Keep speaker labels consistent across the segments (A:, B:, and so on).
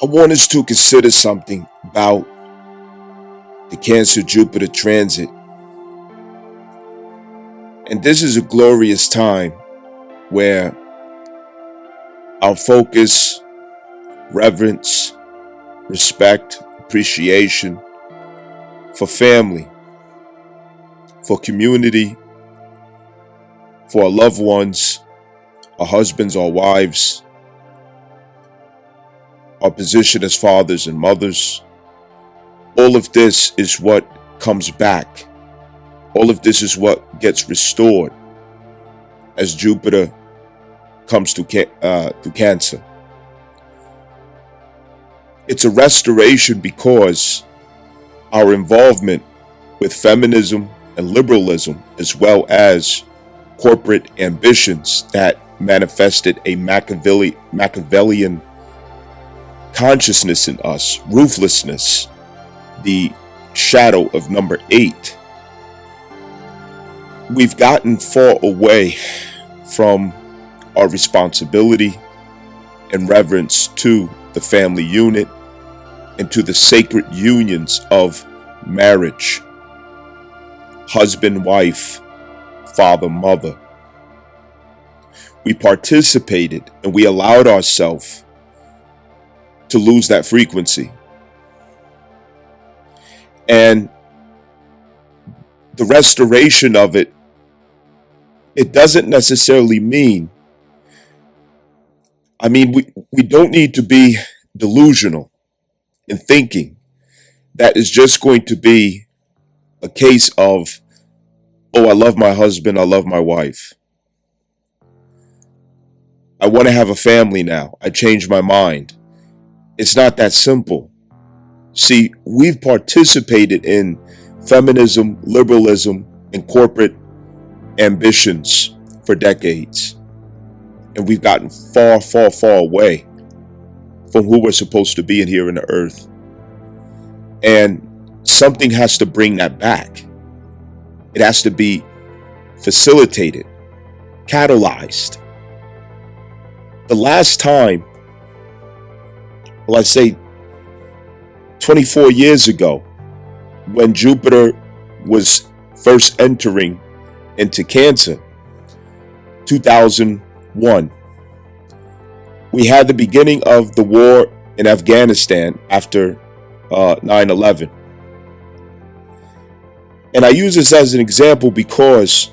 A: I want us to consider something about the Cancer Jupiter transit. And this is a glorious time where our focus, reverence, respect, appreciation for family, for community, for our loved ones, our husbands, our wives, our position as fathers and mothers. All of this is what comes back. All of this is what gets restored as Jupiter comes to Cancer. It's a restoration because our involvement with feminism and liberalism, as well as corporate ambitions that manifested a Machiavellian consciousness in us, ruthlessness, the shadow of number 8. We've gotten far away from our responsibility and reverence to the family unit and to the sacred unions of marriage, husband, wife, father, mother. We participated and we allowed ourselves to lose that frequency. And the restoration of it, it doesn't necessarily mean, we don't need to be delusional in thinking that is just going to be a case of, oh, I love my husband, I love my wife. I want to have a family now. I changed my mind. It's not that simple. See, we've participated in feminism, liberalism, and corporate ambitions for decades. And we've gotten far, far, far away from who we're supposed to be in here in the earth. And something has to bring that back. It has to be facilitated, catalyzed. The last time, well, I say 24 years ago, when Jupiter was first entering into Cancer, 2001, we had the beginning of the war in Afghanistan after 9/11. And I use this as an example because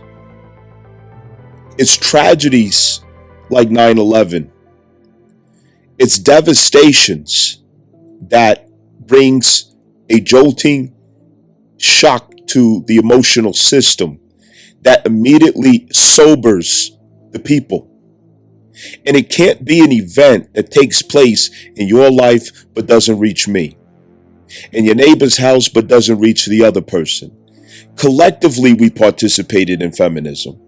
A: it's tragedies like 9/11, it's devastations that brings a jolting shock to the emotional system that immediately sobers the people. And it can't be an event that takes place in your life but doesn't reach me, in your neighbor's house but doesn't reach the other person. Collectively, we participated in feminism.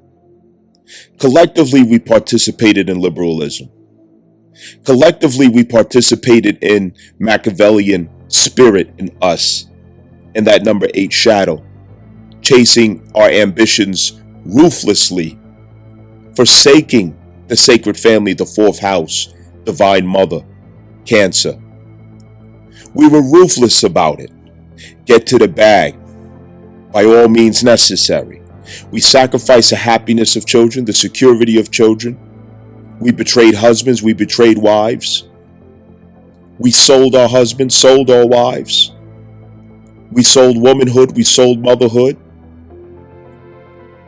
A: Collectively, we participated in liberalism. Collectively, we participated in Machiavellian spirit in us, in that number 8 shadow, chasing our ambitions ruthlessly, forsaking the sacred family, the 4th house, divine mother, Cancer. We were ruthless about it. Get to the bag by all means necessary. We sacrificed the happiness of children, the security of children. We betrayed husbands, we betrayed wives. We sold our husbands, sold our wives. We sold womanhood, we sold motherhood.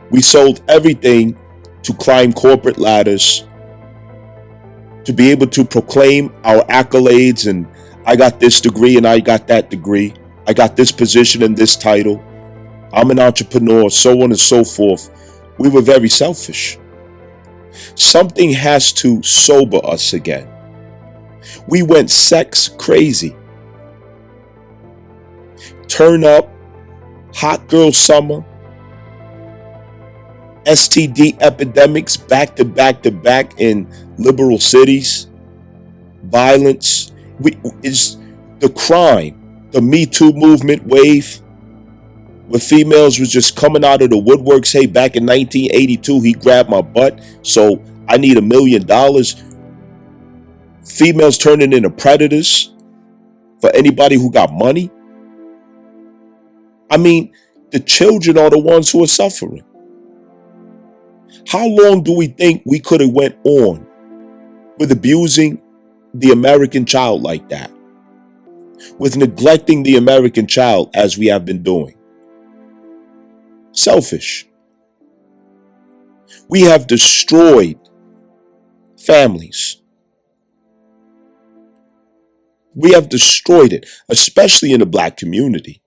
A: We sold everything to climb corporate ladders, to be able to proclaim our accolades and I got this degree and I got that degree. I got this position and this title. I'm an entrepreneur, so on and so forth. We were very selfish. Something has to sober us again. We went sex crazy. Turn up, hot girl summer, STD epidemics back to back to back in liberal cities, violence. It's the crime, the Me Too movement wave, where females was just coming out of the woodworks. Hey, back in 1982, he grabbed my butt, so I need $1 million. Females turning into predators. for anybody who got money. I mean, the children are the ones who are suffering. How long do we think we could have went on with abusing the American child like that? With neglecting the American child as we have been doing? Selfish. We have destroyed families. We have destroyed it, especially in the Black community.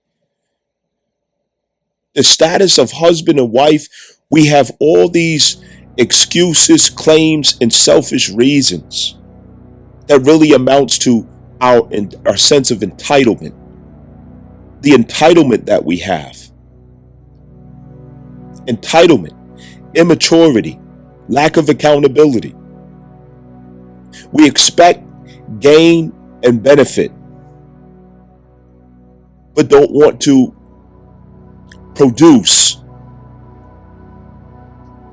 A: The status of husband and wife, we have all these excuses, claims, and selfish reasons that really amounts to our sense of entitlement. The entitlement that we have. Entitlement, immaturity, lack of accountability. We expect gain and benefit, but don't want to produce.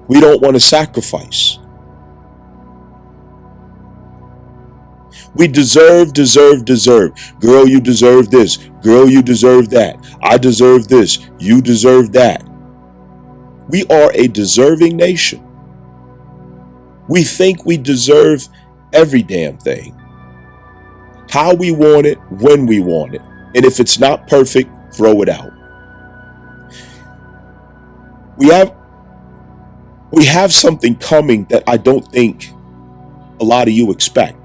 A: We don't want to sacrifice. We deserve. Girl, you deserve this. Girl, you deserve that. I deserve this. You deserve that. We are a deserving nation. We think we deserve every damn thing. How we want it, when we want it. And if it's not perfect, throw it out. We have something coming that I don't think a lot of you expect.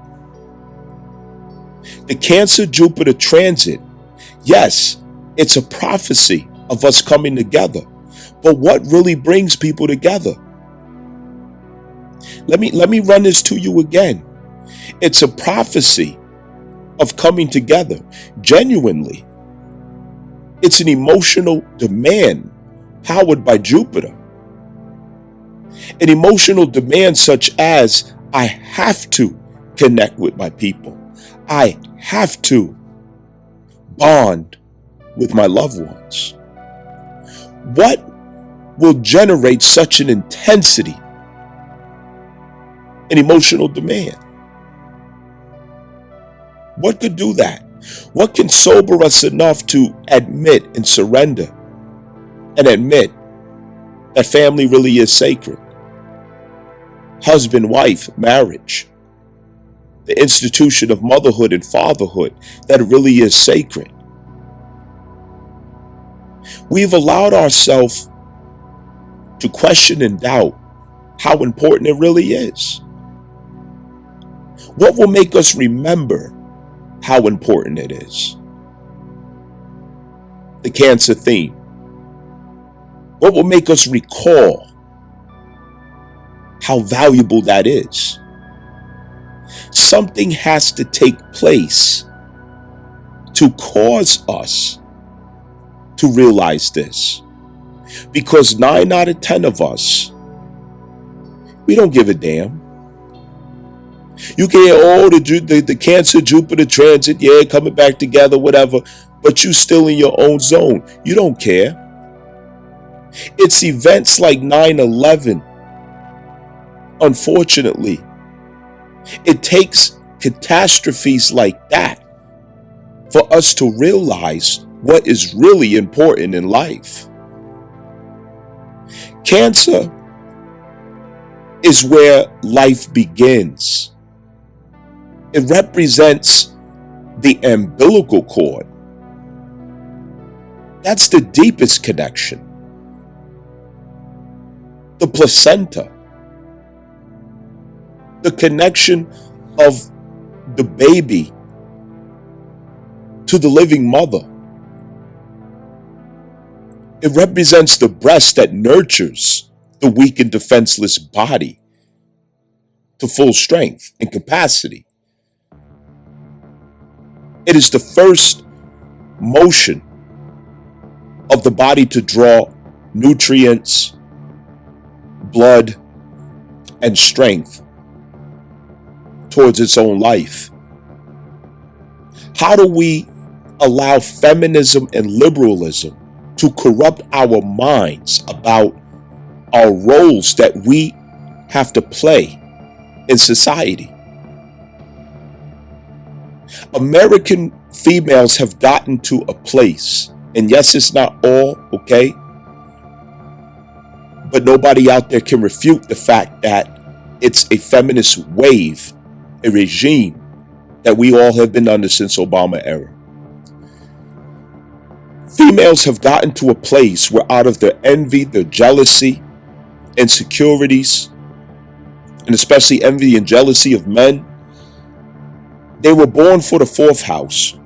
A: The Cancer Jupiter transit, yes, it's a prophecy of us coming together. But what really brings people together? Let me run this to you again. It's a prophecy of coming together genuinely. It's an emotional demand powered by Jupiter. An emotional demand such as, I have to connect with my people. I have to bond with my loved ones. What will generate such an intensity, an emotional demand? What could do that? What can sober us enough to admit and surrender and admit that family really is sacred? Husband, wife, marriage, the institution of motherhood and fatherhood, that really is sacred. We've allowed ourselves to question and doubt how important it really is. What will make us remember how important it is? The Cancer theme. What will make us recall how valuable that is? Something has to take place to cause us to realize this. Because 9 out of 10 of us, we don't give a damn. You can hear, oh, the Cancer Jupiter transit, yeah, coming back together, whatever, but you still in your own zone. You don't care. It's events like 9/11. Unfortunately, it takes catastrophes like that for us to realize what is really important in life. Cancer is where life begins. It represents the umbilical cord. That's the deepest connection. The placenta. The connection of the baby to the living mother. It represents the breast that nurtures the weak and defenseless body to full strength and capacity. It is the first motion of the body to draw nutrients, blood, and strength towards its own life. How do we allow feminism and liberalism to corrupt our minds about our roles that we have to play in society? American females have gotten to a place, and yes, it's not all, okay? But nobody out there can refute the fact that it's a feminist wave, a regime that we all have been under since Obama era. Females have gotten to a place where out of their envy, their jealousy, insecurities, and especially envy and jealousy of men, they were born for the fourth house.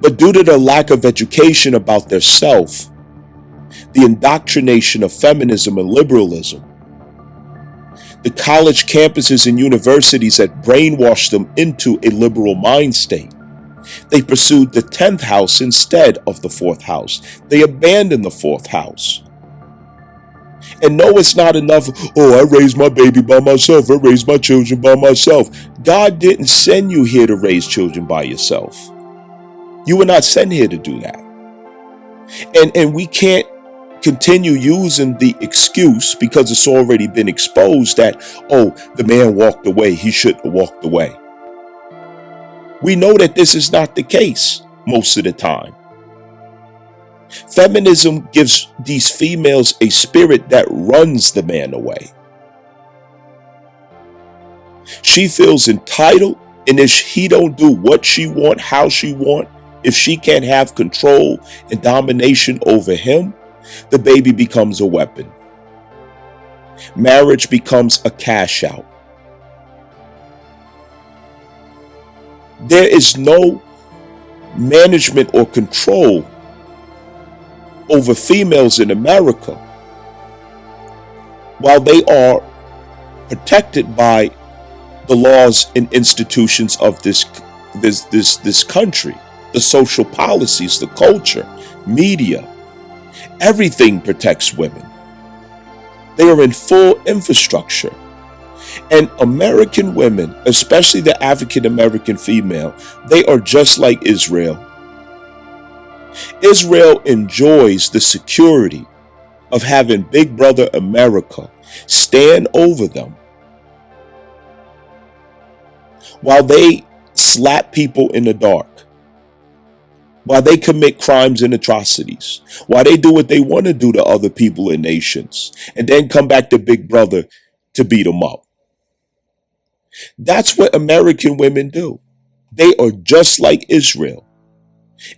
A: But due to their lack of education about their self, the indoctrination of feminism and liberalism, the college campuses and universities that brainwashed them into a liberal mind state, they pursued the 10th house instead of the fourth house. They abandoned the fourth house. And no, it's not enough. Oh, I raised my baby by myself. I raised my children by myself. God didn't send you here to raise children by yourself. You were not sent here to do that. And we can't continue using the excuse, because it's already been exposed, that, oh, the man walked away. He shouldn't have walked away. We know that this is not the case most of the time. Feminism gives these females a spirit that runs the man away. She feels entitled, and if he don't do what she want, how she want, if she can't have control and domination over him, the baby becomes a weapon. Marriage becomes a cash out. There is no management or control over females in America, while they are protected by the laws and institutions of this country, the social policies, the culture, media. Everything protects women. They are in full infrastructure. And American women, especially the African American female, they are just like Israel. Israel enjoys the security of having Big Brother America stand over them while they slap people in the dark, while they commit crimes and atrocities, while they do what they want to do to other people and nations, and then come back to Big Brother to beat them up. That's what American women do. They are just like Israel.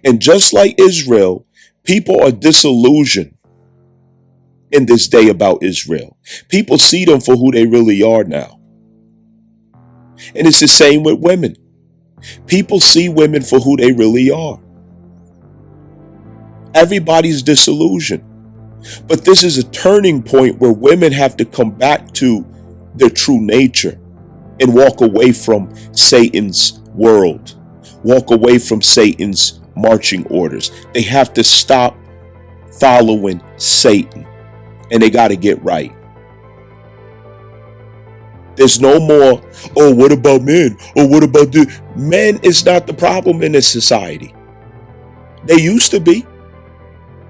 A: And just like Israel, people are disillusioned in this day about Israel. People see them for who they really are now. And it's the same with women. People see women for who they really are. Everybody's disillusioned. But this is a turning point where women have to come back to their true nature and walk away from Satan's world, walk away from Satan's marching orders. They have to stop following Satan, and they got to get right. There's no more, oh, what about men? Oh, what about the men? Is not the problem in this society. They used to be.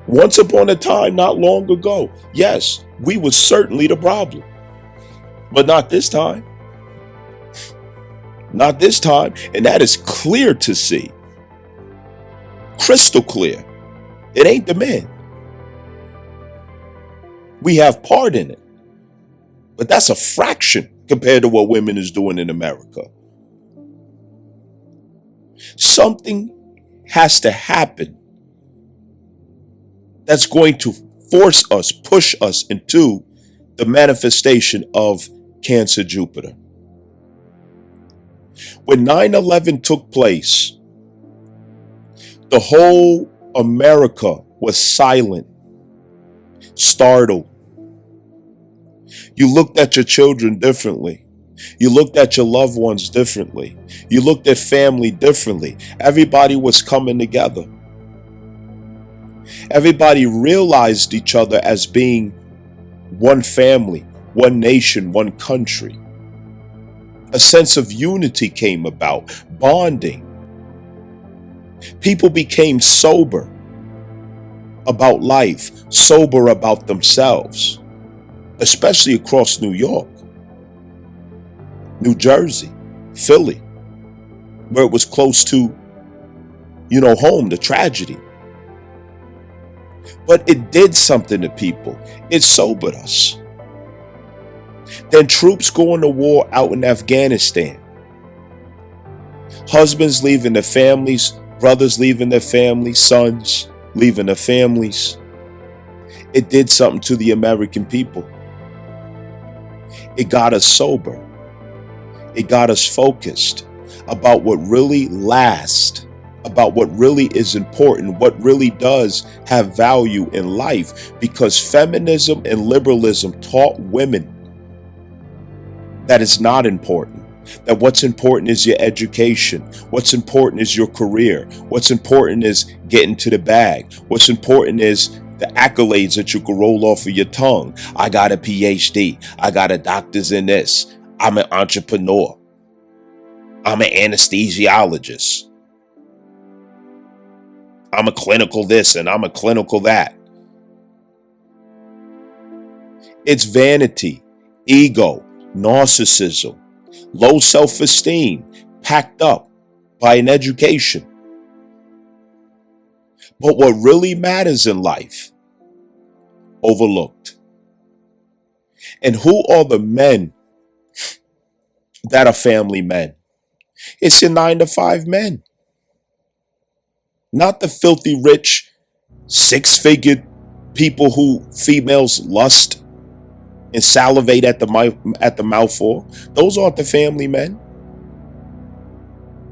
A: Once upon a time, not long ago, yes, we were certainly the problem, but not this time. Not this time. And that is clear to see. Crystal clear. It ain't the men. We have part in it, but that's a fraction compared to what women is doing in America. Something has to happen that's going to force us, push us into the manifestation of Cancer Jupiter. When 9/11 took place, the whole America was silent, startled. You looked at your children differently. You looked at your loved ones differently. You looked at family differently. Everybody was coming together. Everybody realized each other as being one family, one nation, one country. A sense of unity came about, bonding. People became sober about life, sober about themselves, especially across New York, New Jersey, Philly, where it was close to, home, the tragedy. But it did something to people. It sobered us. Then troops going to war out in Afghanistan. Husbands leaving their families, brothers leaving their families, sons leaving their families. It did something to the American people. It got us sober. It got us focused about what really lasts, about what really is important, what really does have value in life, because feminism and liberalism taught women that it's not important. That what's important is your education. What's important is your career. What's important is getting to the bag. What's important is the accolades that you can roll off of your tongue. I got a PhD. I got a doctor's in this. I'm an entrepreneur. I'm an anesthesiologist. I'm a clinical this and I'm a clinical that. It's vanity, ego, narcissism, low self-esteem, packed up by an education. But what really matters in life, overlooked. And who are the men that are family men? It's your 9-to-5 men. Not the filthy rich, six-figured people who females lust and salivate at the mouth for. Those aren't the family men.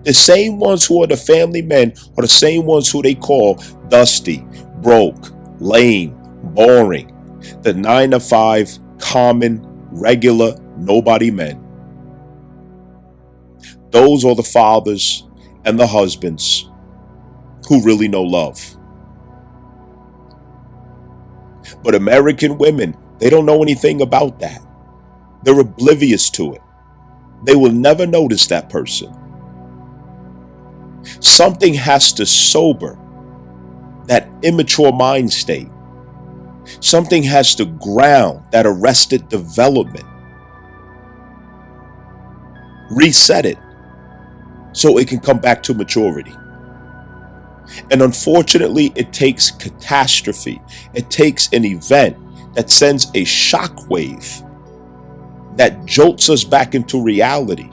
A: The same ones who are the family men are the same ones who they call dusty, broke, lame, boring. The 9-to-5, common, regular, nobody men. Those are the fathers and the husbands who really know love. But American women, they don't know anything about that. They're oblivious to it. They will never notice that person. Something has to sober that immature mind state. Something has to ground that arrested development. Reset it so it can come back to maturity. And unfortunately, it takes catastrophe. It takes an event that sends a shockwave that jolts us back into reality.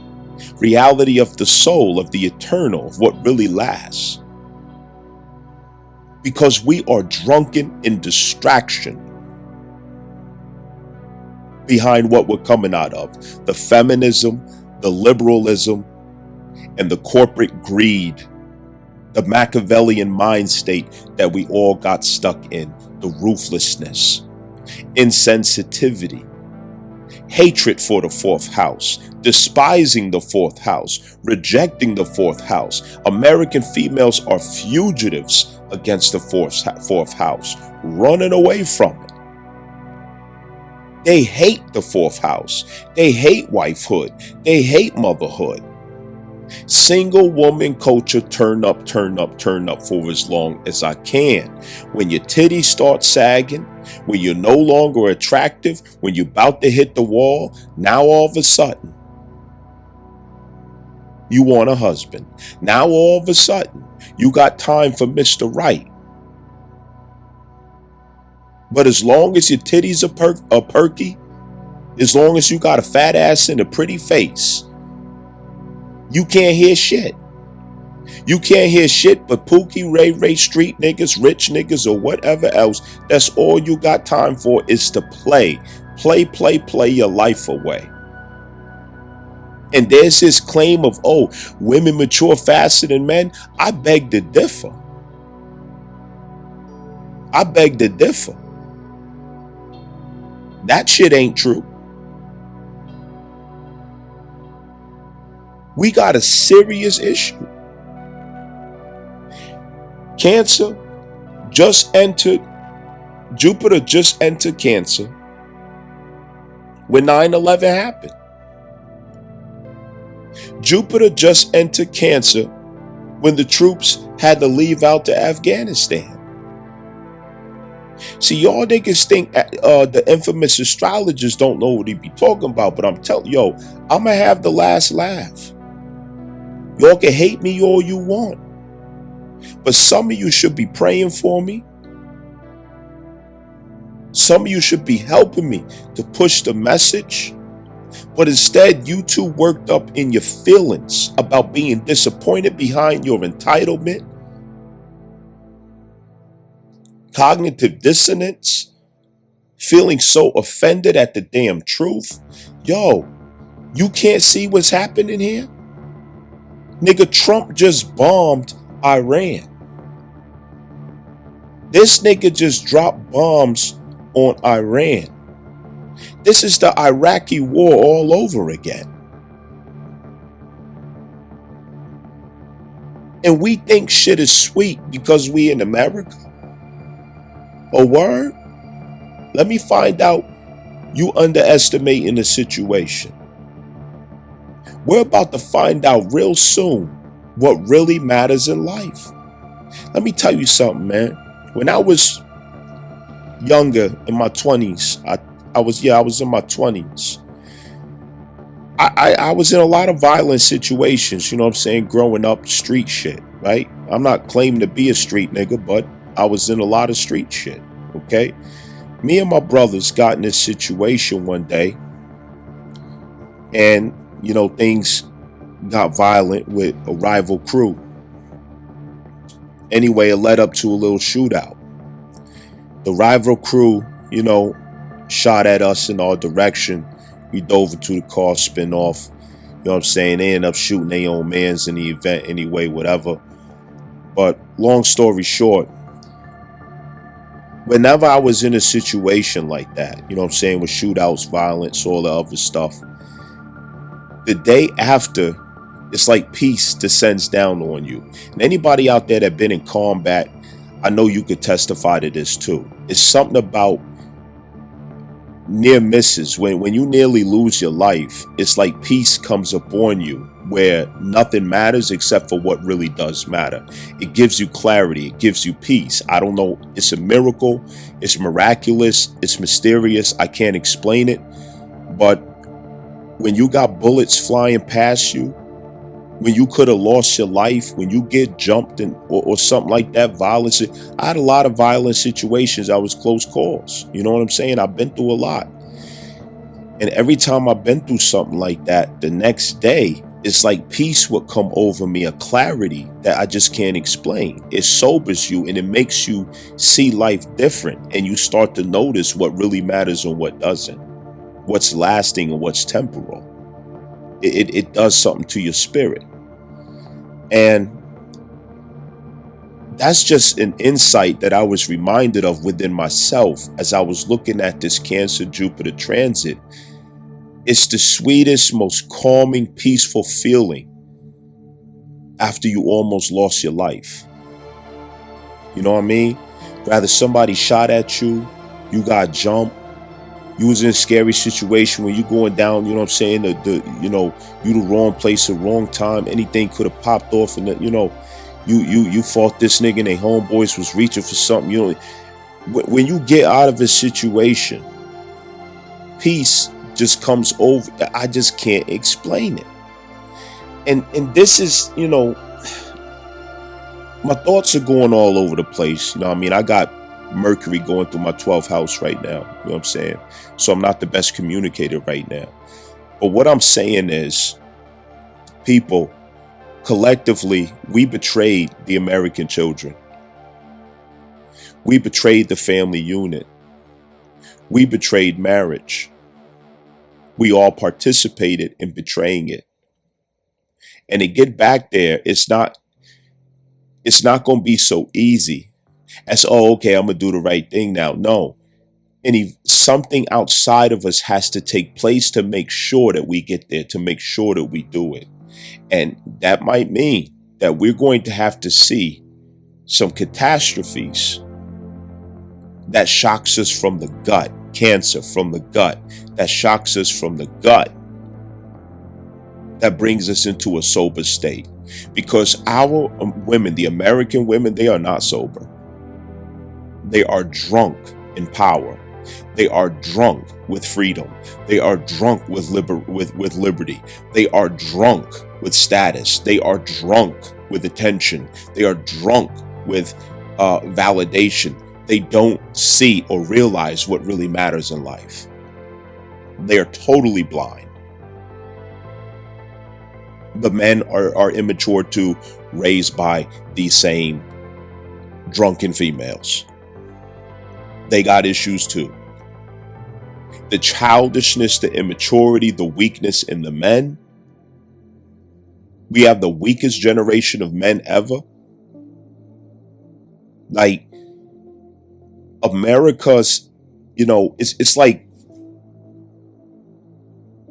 A: Reality of the soul, of the eternal, of what really lasts. Because we are drunken in distraction behind what we're coming out of. The feminism, the liberalism, and the corporate greed. The Machiavellian mind state that we all got stuck in. The ruthlessness, insensitivity, hatred for the fourth house, despising the fourth house, rejecting the fourth house. American females are fugitives against the fourth house, running away from it. They hate the fourth house. They hate wifehood. They hate motherhood. Single woman culture, turn up for as long as I can. When your titties start sagging, when you're no longer attractive, when you're about to hit the wall, now all of a sudden, you want a husband. Now all of a sudden, you got time for Mr. Right. But as long as your titties are perky, as long as you got a fat ass and a pretty face, you can't hear shit. You can't hear shit but Pookie, Ray, street niggas, rich niggas, or whatever else. That's all you got time for is to play. Play your life away. And there's this claim of, oh, women mature faster than men. I beg to differ. I beg to differ. That shit ain't true. We got a serious issue. Cancer just entered, Jupiter just entered Cancer when 9/11 happened. Jupiter just entered Cancer when the troops had to leave out to Afghanistan. See, y'all niggas think the infamous astrologers don't know what he be talking about, but I'm telling yo, I'm gonna have the last laugh. Y'all can hate me all you want, but some of you should be praying for me. Some of you should be helping me to push the message. But instead, you too worked up in your feelings about being disappointed behind your entitlement, cognitive dissonance, feeling so offended at the damn truth. Yo, you can't see what's happening here? Nigga, Trump just bombed Iran. This nigga just dropped bombs on Iran. This is the Iraqi war all over again. And we think shit is sweet because we in America. A word? Let me find out you underestimating the situation. We're about to find out real soon what really matters in life. Let me tell you something, man. When I was younger, in my 20s, I was in my 20s. I was in a lot of violent situations, you know what I'm saying, growing up, street shit, right? I'm not claiming to be a street nigga, but I was in a lot of street shit, okay? Me and my brothers got in this situation one day, and, you know, things got violent with a rival crew. Anyway, it led up to a little shootout. The rival crew, you know, shot at us in our direction. We dove into the car, spin off. You know what I'm saying? They ended up shooting their own mans in the event anyway, whatever. But long story short, whenever I was in a situation like that, you know what I'm saying, with shootouts, violence, all the other stuff, the day after, it's like peace descends down on you. And anybody out there that been in combat, I know you could testify to this too. It's something about near misses. When you nearly lose your life, it's like peace comes upon you where nothing matters except for what really does matter. It gives you clarity. It gives you peace. I don't know. It's a miracle. It's miraculous. It's mysterious. I can't explain it. But when you got bullets flying past you, when you could have lost your life, when you get jumped or something like that, violence. I had a lot of violent situations. I was close calls. You know what I'm saying? I've been through a lot. And every time I've been through something like that, the next day, it's like peace would come over me, a clarity that I just can't explain. It sobers you and it makes you see life different. And you start to notice what really matters and what doesn't, what's lasting and what's temporal. It does something to your spirit. And that's just an insight that I was reminded of within myself as I was looking at this Cancer Jupiter transit. It's the sweetest, most calming, peaceful feeling after you almost lost your life. You know what I mean? Rather somebody shot at you, you got jumped, you was in a scary situation when you going down, you know what I'm saying, you the wrong place, the wrong time, anything could have popped off, and you fought this nigga and they homeboys was reaching for something. You know, when you get out of a situation, peace just comes over. I just can't explain it. And this is, you know, my thoughts are going all over the place. You know what I mean? I got Mercury going through my 12th house right now. You know what I'm saying? So I'm not the best communicator right now. But what I'm saying is, people, collectively, we betrayed the American children. We betrayed the family unit. We betrayed marriage. We all participated in betraying it. And to get back there, it's not going to be so easy as, oh, okay, I'm going to do the right thing now. No. Something outside of us has to take place to make sure that we get there, to make sure that we do it. And that might mean that we're going to have to see some catastrophes that shocks us from the gut, cancer from the gut, that shocks us from the gut, that brings us into a sober state. Because our women, the American women, they are not sober. They are drunk in power. They are drunk with freedom. They are drunk with liberty. They are drunk with status. They are drunk with attention. They are drunk with validation. They don't see or realize what really matters in life. They are totally blind. The men are immature too, raised by these same drunken females. They got issues too. The childishness, the immaturity, the weakness in the men. We have the weakest generation of men ever. Like America's, it's like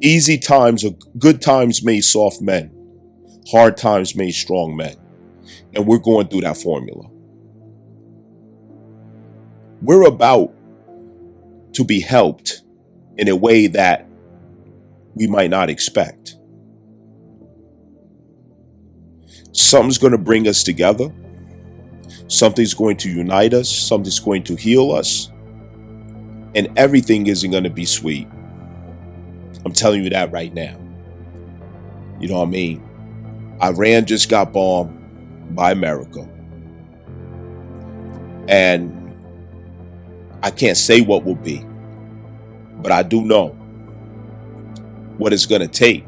A: easy times or good times made soft men. Hard times made strong men. And we're going through that formula. We're about to be helped in a way that we might not expect. Something's going to bring us together. Something's going to unite us. Something's going to heal us. And everything isn't going to be sweet. I'm telling you that right now. You know what I mean? Iran just got bombed by America. And I can't say what will be, but I do know what it's going to take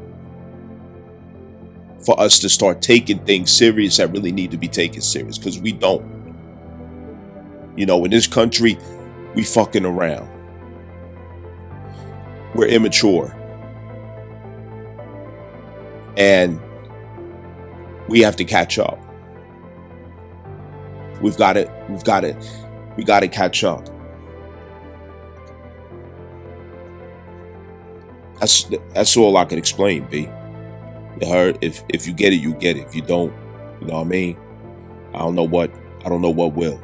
A: for us to start taking things serious that really need to be taken serious, because we don't. In this country, we fucking around. We're immature. And we have to catch up. We got to catch up. That's all I can explain, B. You heard? If you get it, you get it. If you don't, you know what I mean? I don't know what will.